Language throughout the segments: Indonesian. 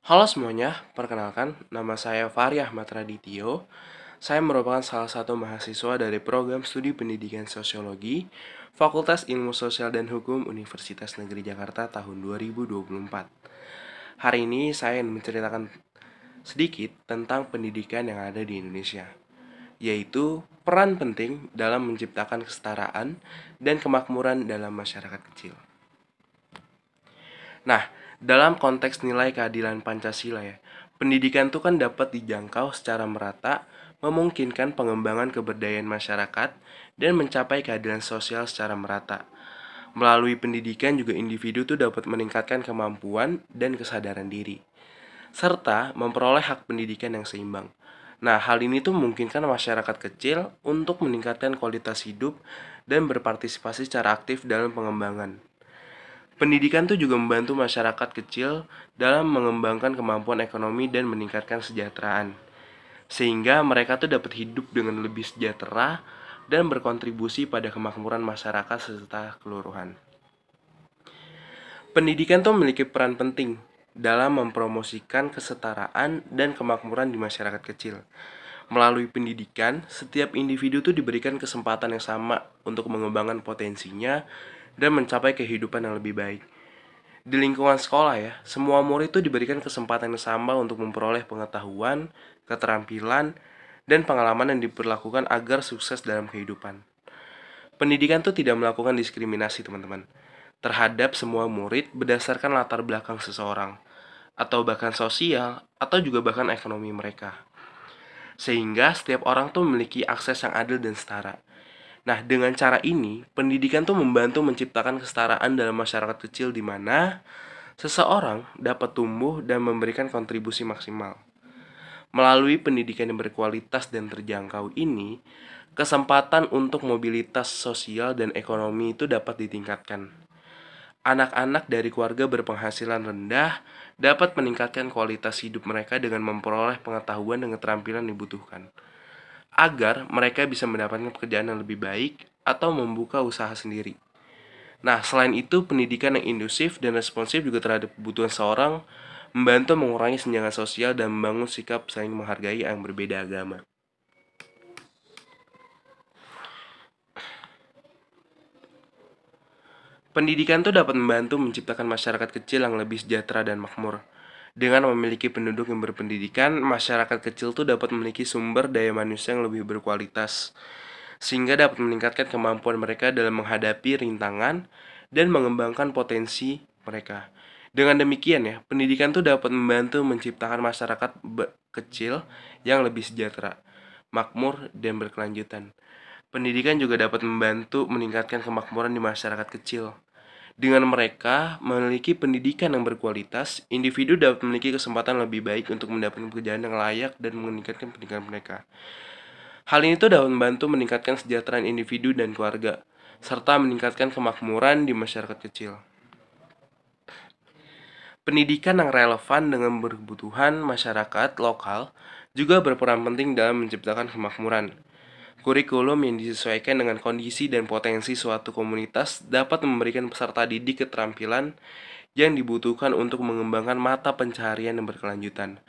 Halo semuanya, perkenalkan, nama saya Fahri Ahmad Radityo. Saya merupakan salah satu mahasiswa dari program studi pendidikan sosiologi, Fakultas Ilmu Sosial dan Hukum Universitas Negeri Jakarta tahun 2024. Hari ini saya ingin menceritakan sedikit tentang pendidikan yang ada di Indonesia, yaitu peran penting dalam menciptakan kesetaraan dan kemakmuran dalam masyarakat kecil. Nah, dalam konteks nilai keadilan Pancasila ya, pendidikan itu kan dapat dijangkau secara merata, memungkinkan pengembangan keberdayaan masyarakat, dan mencapai keadilan sosial secara merata. Melalui pendidikan juga individu tuh dapat meningkatkan kemampuan dan kesadaran diri, serta memperoleh hak pendidikan yang seimbang. Nah, hal ini tuh memungkinkan masyarakat kecil untuk meningkatkan kualitas hidup dan berpartisipasi secara aktif dalam pengembangan. Pendidikan tuh juga membantu masyarakat kecil dalam mengembangkan kemampuan ekonomi dan meningkatkan kesejahteraan. Sehingga mereka tuh dapat hidup dengan lebih sejahtera dan berkontribusi pada kemakmuran masyarakat serta keluruhan. Pendidikan tuh memiliki peran penting dalam mempromosikan kesetaraan dan kemakmuran di masyarakat kecil. Melalui pendidikan, setiap individu tuh diberikan kesempatan yang sama untuk mengembangkan potensinya dan mencapai kehidupan yang lebih baik. Di lingkungan sekolah ya, semua murid itu diberikan kesempatan yang sama untuk memperoleh pengetahuan, keterampilan, dan pengalaman yang diperlakukan agar sukses dalam kehidupan. Pendidikan itu tidak melakukan diskriminasi teman-teman terhadap semua murid berdasarkan latar belakang seseorang, atau bahkan sosial, atau juga bahkan ekonomi mereka. Sehingga setiap orang tuh memiliki akses yang adil dan setara. Nah, dengan cara ini, pendidikan tuh membantu menciptakan kesetaraan dalam masyarakat kecil di mana seseorang dapat tumbuh dan memberikan kontribusi maksimal. Melalui pendidikan yang berkualitas dan terjangkau ini, kesempatan untuk mobilitas sosial dan ekonomi itu dapat ditingkatkan. Anak-anak dari keluarga berpenghasilan rendah dapat meningkatkan kualitas hidup mereka dengan memperoleh pengetahuan dan keterampilan yang dibutuhkan, agar mereka bisa mendapatkan pekerjaan yang lebih baik atau membuka usaha sendiri. Nah, selain itu, pendidikan yang inklusif dan responsif juga terhadap kebutuhan seorang membantu mengurangi senjangan sosial dan membangun sikap saling menghargai yang berbeda agama. Pendidikan itu dapat membantu menciptakan masyarakat kecil yang lebih sejahtera dan makmur. Dengan memiliki penduduk yang berpendidikan, masyarakat kecil itu dapat memiliki sumber daya manusia yang lebih berkualitas, sehingga dapat meningkatkan kemampuan mereka dalam menghadapi rintangan dan mengembangkan potensi mereka. Dengan demikian ya, pendidikan itu dapat membantu menciptakan masyarakat kecil yang lebih sejahtera, makmur, dan berkelanjutan. Pendidikan juga dapat membantu meningkatkan kemakmuran di masyarakat kecil. Dengan mereka memiliki pendidikan yang berkualitas, individu dapat memiliki kesempatan lebih baik untuk mendapatkan pekerjaan yang layak dan meningkatkan pendidikan mereka. Hal ini tuh dapat membantu meningkatkan kesejahteraan individu dan keluarga, serta meningkatkan kemakmuran di masyarakat kecil. Pendidikan yang relevan dengan kebutuhan masyarakat lokal juga berperan penting dalam menciptakan kemakmuran. Kurikulum yang disesuaikan dengan kondisi dan potensi suatu komunitas dapat memberikan peserta didik keterampilan yang dibutuhkan untuk mengembangkan mata pencaharian yang berkelanjutan.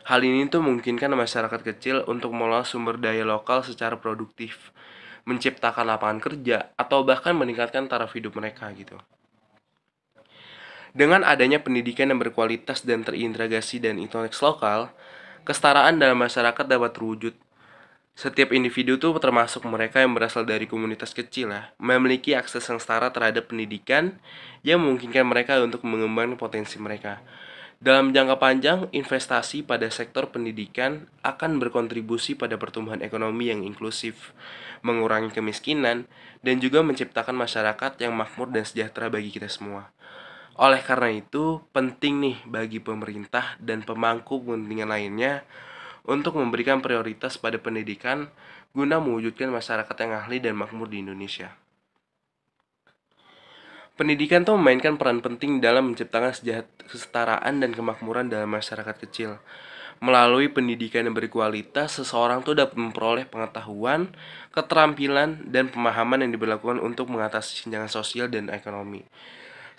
Hal ini tuh memungkinkan masyarakat kecil untuk mengolah sumber daya lokal secara produktif, menciptakan lapangan kerja, atau bahkan meningkatkan taraf hidup mereka gitu. Dengan adanya pendidikan yang berkualitas dan terintegrasi dan interaksi lokal, kesetaraan dalam masyarakat dapat terwujud. Setiap individu tuh termasuk mereka yang berasal dari komunitas kecil ya, memiliki akses yang setara terhadap pendidikan yang memungkinkan mereka untuk mengembangkan potensi mereka. Dalam jangka panjang, investasi pada sektor pendidikan akan berkontribusi pada pertumbuhan ekonomi yang inklusif, mengurangi kemiskinan, dan juga menciptakan masyarakat yang makmur dan sejahtera bagi kita semua. Oleh karena itu, penting nih bagi pemerintah dan pemangku kepentingan lainnya untuk memberikan prioritas pada pendidikan guna mewujudkan masyarakat yang ahli dan makmur di Indonesia. Pendidikan tuh memainkan peran penting dalam menciptakan kesetaraan dan kemakmuran dalam masyarakat kecil. Melalui pendidikan yang berkualitas, seseorang tuh dapat memperoleh pengetahuan, keterampilan, dan pemahaman yang diberlakukan untuk mengatasi senjangan sosial dan ekonomi,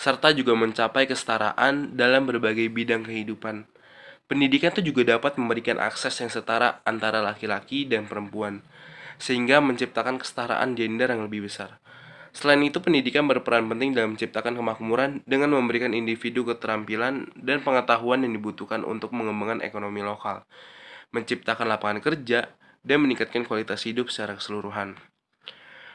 serta juga mencapai kesetaraan dalam berbagai bidang kehidupan. Pendidikan itu juga dapat memberikan akses yang setara antara laki-laki dan perempuan, sehingga menciptakan kesetaraan gender yang lebih besar. Selain itu, pendidikan berperan penting dalam menciptakan kemakmuran dengan memberikan individu keterampilan dan pengetahuan yang dibutuhkan untuk mengembangkan ekonomi lokal, menciptakan lapangan kerja, dan meningkatkan kualitas hidup secara keseluruhan.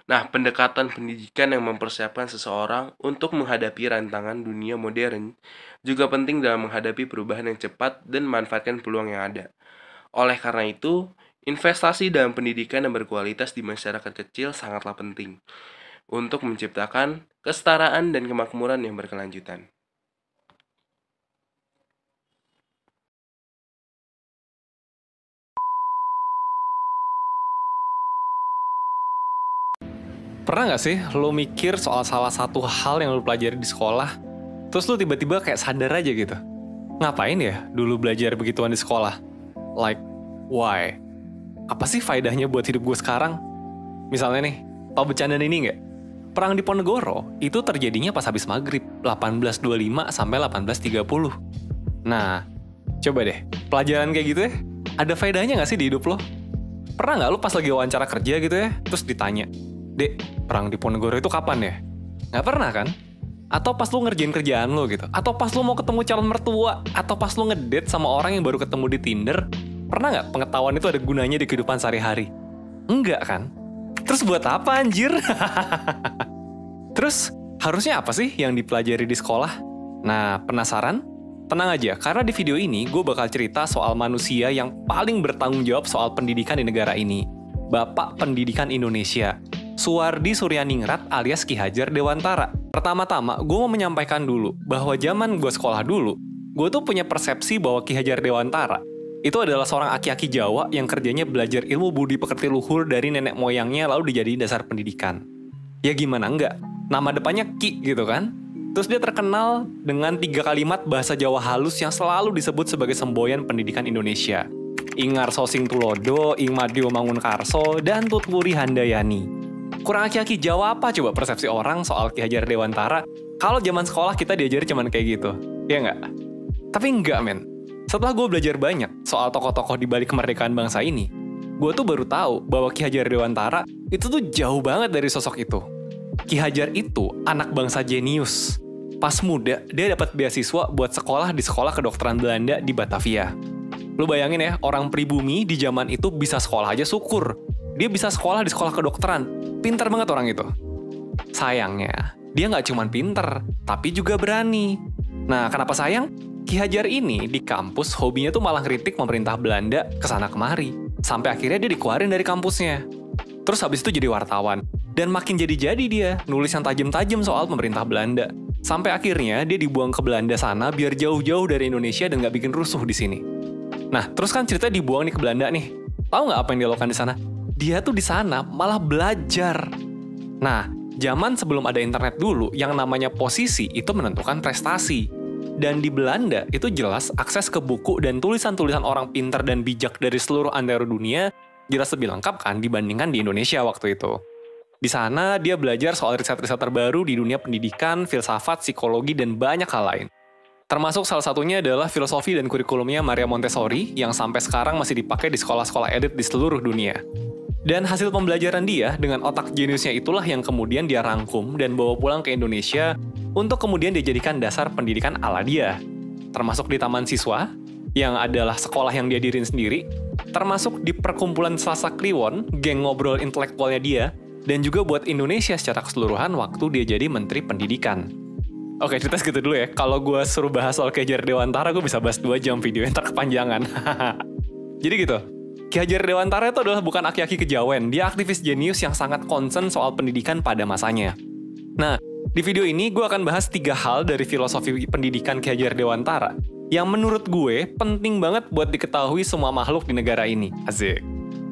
Nah, pendekatan pendidikan yang mempersiapkan seseorang untuk menghadapi rantangan dunia modern juga penting dalam menghadapi perubahan yang cepat dan memanfaatkan peluang yang ada. Oleh karena itu, investasi dalam pendidikan yang berkualitas di masyarakat kecil sangatlah penting untuk menciptakan kesetaraan dan kemakmuran yang berkelanjutan. Pernah nggak sih lo mikir soal salah satu hal yang lo pelajari di sekolah, terus lo tiba-tiba kayak sadar aja gitu? Ngapain ya dulu belajar begituan di sekolah? Like, why? Apa sih faedahnya buat hidup gue sekarang? Misalnya nih, tau bercandaan ini nggak? Perang di Ponegoro itu terjadinya pas habis maghrib, 1825 sampai 1830. Nah, coba deh, pelajaran kayak gitu ya, ada faedahnya nggak sih di hidup lo? Pernah nggak lo pas lagi wawancara kerja gitu ya, terus ditanya, "Dek, perang di Ponegoro itu kapan ya?" Nggak pernah kan? Atau pas lu ngerjain kerjaan lo gitu. Atau pas lu mau ketemu calon mertua. Atau pas lu ngedate sama orang yang baru ketemu di Tinder. Pernah nggak pengetahuan itu ada gunanya di kehidupan sehari-hari? Enggak kan? Terus buat apa anjir? Terus harusnya apa sih yang dipelajari di sekolah? Nah, penasaran? Tenang aja, karena di video ini gue bakal cerita soal manusia yang paling bertanggung jawab soal pendidikan di negara ini. Bapak Pendidikan Indonesia, Suwardi Suryaningrat alias Ki Hajar Dewantara. Pertama-tama, gue mau menyampaikan dulu bahwa zaman gue sekolah dulu, gue tuh punya persepsi bahwa Ki Hajar Dewantara itu adalah seorang aki-aki Jawa yang kerjanya belajar ilmu budi pekerti luhur dari nenek moyangnya lalu dijadiin dasar pendidikan. Ya gimana enggak? Nama depannya Ki gitu kan? Terus dia terkenal dengan 3 kalimat bahasa Jawa halus yang selalu disebut sebagai semboyan pendidikan Indonesia. Ingar Sosing Tulodo, Ing Madyo Mangunkarso, dan Tutwuri Handayani. Kurang aki-aki Jawa apa coba persepsi orang soal Ki Hajar Dewantara kalau zaman sekolah kita diajari cuman kayak gitu? Ya nggak? Tapi enggak men. Setelah gue belajar banyak soal tokoh-tokoh di balik kemerdekaan bangsa ini, gue tuh baru tahu bahwa Ki Hajar Dewantara itu tuh jauh banget dari sosok itu. Ki Hajar itu anak bangsa jenius. Pas muda, dia dapat beasiswa buat sekolah di sekolah kedokteran Belanda di Batavia. Lu bayangin ya, orang pribumi di zaman itu bisa sekolah aja syukur. Dia bisa sekolah di sekolah kedokteran. Pinter banget orang itu. Sayangnya, dia nggak cuma pinter, tapi juga berani. Nah, kenapa sayang? Ki Hajar ini di kampus hobinya tuh malah kritik pemerintah Belanda kesana kemari. Sampai akhirnya dia dikeluarin dari kampusnya. Terus habis itu jadi wartawan. Dan makin jadi-jadi dia, nulis yang tajam-tajam soal pemerintah Belanda. Sampai akhirnya dia dibuang ke Belanda sana biar jauh-jauh dari Indonesia dan nggak bikin rusuh di sini. Nah, terus kan ceritanya dibuang nih ke Belanda nih. Tahu nggak apa yang dia lakukan di sana? Dia tuh di sana malah belajar. Nah, zaman sebelum ada internet dulu, yang namanya posisi itu menentukan prestasi. Dan di Belanda itu jelas akses ke buku dan tulisan-tulisan orang pintar dan bijak dari seluruh antero dunia jelas lebih lengkap kan dibandingkan di Indonesia waktu itu. Di sana dia belajar soal riset-riset terbaru di dunia pendidikan, filsafat, psikologi, dan banyak hal lain. Termasuk salah satunya adalah filosofi dan kurikulumnya Maria Montessori yang sampai sekarang masih dipakai di sekolah-sekolah elit di seluruh dunia. Dan hasil pembelajaran dia dengan otak jeniusnya itulah yang kemudian dia rangkum dan bawa pulang ke Indonesia untuk kemudian dijadikan dasar pendidikan ala dia. Termasuk di Taman Siswa, yang adalah sekolah yang dia diriin sendiri, termasuk di perkumpulan Selasa Kliwon, geng ngobrol intelektualnya dia, dan juga buat Indonesia secara keseluruhan waktu dia jadi Menteri Pendidikan. Oke, cerita segitu dulu ya. Kalau gue suruh bahas soal Ki Hajar Dewantara, gue bisa bahas 2 jam video yang terkepanjangan. Jadi gitu. Ki Hajar Dewantara itu adalah bukan aki-aki kejawen. Dia aktivis jenius yang sangat concern soal pendidikan pada masanya. Nah, di video ini gue akan bahas 3 hal dari filosofi pendidikan Ki Hajar Dewantara yang menurut gue penting banget buat diketahui semua makhluk di negara ini. Asik.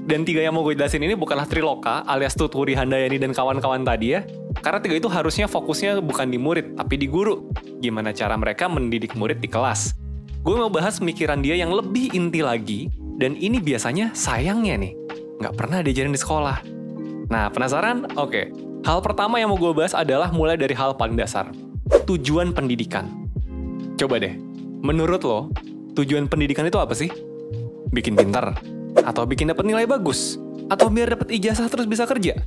Dan 3 yang mau gue jelasin ini bukanlah Triloka alias Tutwuri Handayani dan kawan-kawan tadi ya. Karena 3 itu harusnya fokusnya bukan di murid, tapi di guru. Gimana cara mereka mendidik murid di kelas. Gue mau bahas pemikiran dia yang lebih inti lagi, dan ini biasanya sayangnya nih, nggak pernah diajarin di sekolah. Nah, penasaran? Oke. Hal pertama yang mau gue bahas adalah mulai dari hal paling dasar. Tujuan pendidikan. Coba deh, menurut lo, Tujuan pendidikan itu apa sih? Bikin pintar? Atau bikin dapat nilai bagus? Atau biar dapat ijazah terus bisa kerja?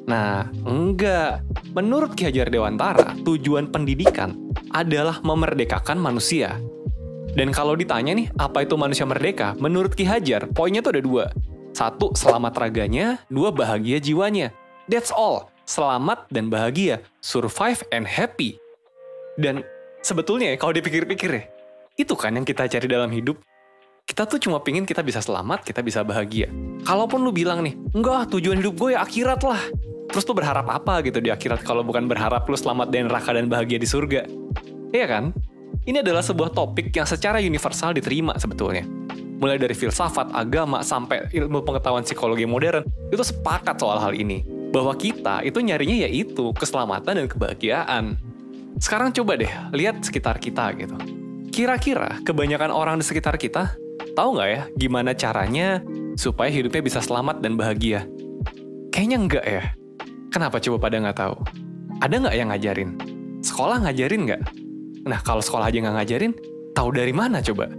Nah, enggak. Menurut Ki Hajar Dewantara, tujuan pendidikan adalah memerdekakan manusia. Dan kalau ditanya nih, apa itu manusia merdeka? Menurut Ki Hajar, poinnya tuh ada 2. 1, selamat raganya. 2, bahagia jiwanya. That's all. Selamat dan bahagia. Survive and happy. Dan sebetulnya kalau dipikir-pikir ya, itu kan yang kita cari dalam hidup. Kita tuh cuma pingin kita bisa selamat, kita bisa bahagia. Kalaupun lu bilang nih, enggak, tujuan hidup gue ya akhirat lah. Terus lu berharap apa gitu di akhirat kalau bukan berharap lu selamat dan neraka dan bahagia di surga? Iya kan? Ini adalah sebuah topik yang secara universal diterima sebetulnya. Mulai dari filsafat, agama, sampai ilmu pengetahuan psikologi modern, itu sepakat soal hal ini. Bahwa kita itu nyarinya yaitu keselamatan dan kebahagiaan. Sekarang coba deh, lihat sekitar kita gitu. Kira-kira kebanyakan orang di sekitar kita, tahu nggak ya gimana caranya supaya hidupnya bisa selamat dan bahagia? Kayaknya enggak ya. Kenapa coba pada nggak tahu? Ada nggak yang ngajarin? Sekolah ngajarin nggak? Nah, kalau sekolah aja nggak ngajarin, tahu dari mana coba?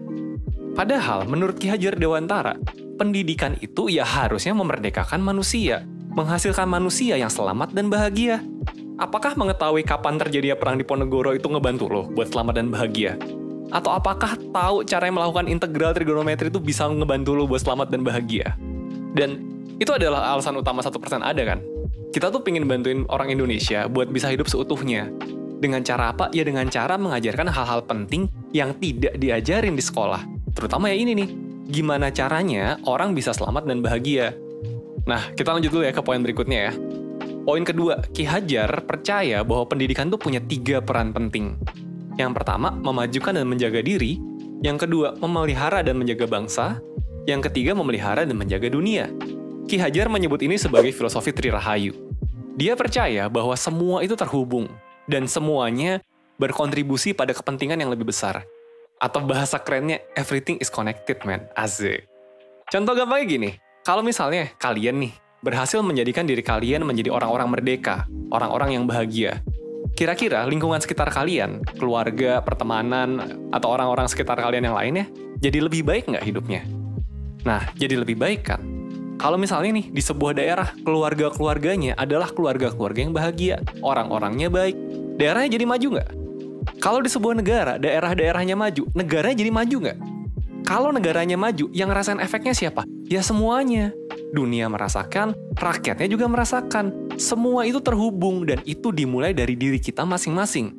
Padahal, menurut Ki Hajar Dewantara, pendidikan itu ya harusnya memerdekakan manusia, menghasilkan manusia yang selamat dan bahagia. Apakah mengetahui kapan terjadinya perang di Ponegoro itu ngebantu lo buat selamat dan bahagia? Atau apakah tahu cara melakukan integral trigonometri itu bisa ngebantu lo buat selamat dan bahagia? Dan itu adalah alasan utama 1% ada kan? Kita tuh pengen bantuin orang Indonesia buat bisa hidup seutuhnya. Dengan cara apa? Ya dengan cara mengajarkan hal-hal penting yang tidak diajarin di sekolah. Terutama ya ini nih, gimana caranya orang bisa selamat dan bahagia. Nah, kita lanjut dulu ya ke poin berikutnya ya. Poin kedua, Ki Hajar percaya bahwa pendidikan tuh punya 3 peran penting. Yang pertama, memajukan dan menjaga diri. Yang kedua, memelihara dan menjaga bangsa. Yang ketiga, memelihara dan menjaga dunia. Ki Hajar menyebut ini sebagai filosofi Tri Rahayu. Dia percaya bahwa semua itu terhubung. Dan semuanya berkontribusi pada kepentingan yang lebih besar. Atau bahasa kerennya, everything is connected, man. Asik. Contoh gampangnya gini, kalau misalnya kalian nih, berhasil menjadikan diri kalian menjadi orang-orang merdeka, orang-orang yang bahagia. Kira-kira lingkungan sekitar kalian, keluarga, pertemanan, atau orang-orang sekitar kalian yang lainnya, jadi lebih baik nggak hidupnya? Nah, jadi lebih baik kan? Kalau misalnya nih, di sebuah daerah, keluarga-keluarganya adalah keluarga-keluarga yang bahagia, orang-orangnya baik, daerahnya jadi maju nggak? Kalau di sebuah negara, daerah-daerahnya maju, negaranya jadi maju nggak? Kalau negaranya maju, yang ngerasain efeknya siapa? Ya semuanya. Dunia merasakan, rakyatnya juga merasakan. Semua itu terhubung, dan itu dimulai dari diri kita masing-masing.